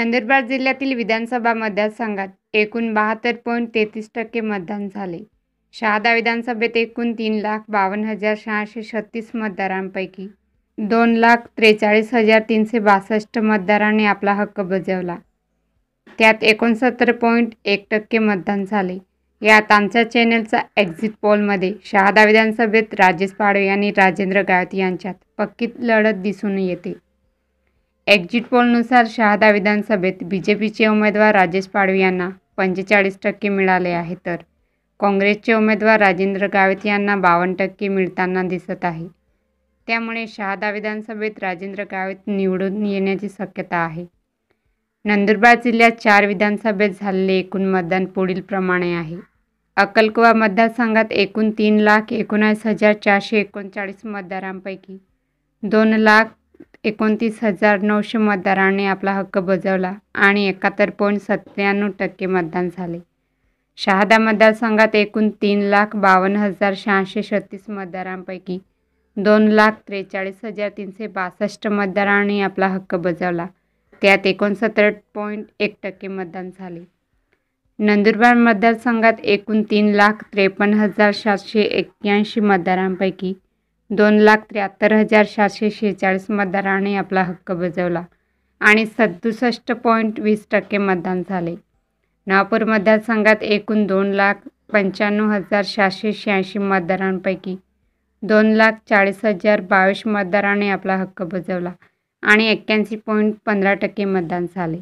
नंदुरबार जिल्ह्यातील विधानसभा मतदारसंघात एकूण 72.33% मतदान झाले. शहादा विधानसभेत एकूण 3,52,636 मतदारांपैकी 2,43,362 मतदारांनी आपला हक्क बजावला. त्यात 69.1% मतदान झाले. यात आमच्या चॅनलचा एक्झिट पोलमध्ये शहादा विधानसभेत राजेश पाडवी आणि राजेंद्र गावित यांच्यात पक्की लढत दिसून येते. एक्झिट पोलनुसार शहादा विधानसभेत बीजेपीचे उमेदवार राजेश पाडवी यांना 45% मिळाले आहे, तर काँग्रेसचे उमेदवार राजेंद्र गावित यांना 52% मिळताना दिसत आहे. त्यामुळे शहादा विधानसभेत राजेंद्र गावित निवडून येण्याची शक्यता आहे. नंदुरबार जिल्ह्यात 4 विधानसभेत झालेले एकूण मतदान पुढीलप्रमाणे आहे. अक्कलकुवा मतदारसंघात एकूण 3,19,439 मतदारांपैकी 2,29,900 मतदारांनी आपला हक्क बजावला आणि 71.97% मतदान झाले. शहादा मतदारसंघात एकूण 3,52,636 मतदारांपैकी 2,43,362 मतदारांनी आपला हक्क बजावला. त्यात 69.1% मतदान झाले. नंदुरबार मतदारसंघात एकूण 3,53,781 मतदारांपैकी 2,73,746 मतदारांनी आपला हक्क बजावला आणि 67.20% मतदान झाले. नवापूर मतदारसंघात एकूण 2,95,786 मतदारांपैकी 2,40,022 मतदारांनी आपला हक्क बजावला आणि 81.15% मतदान झाले.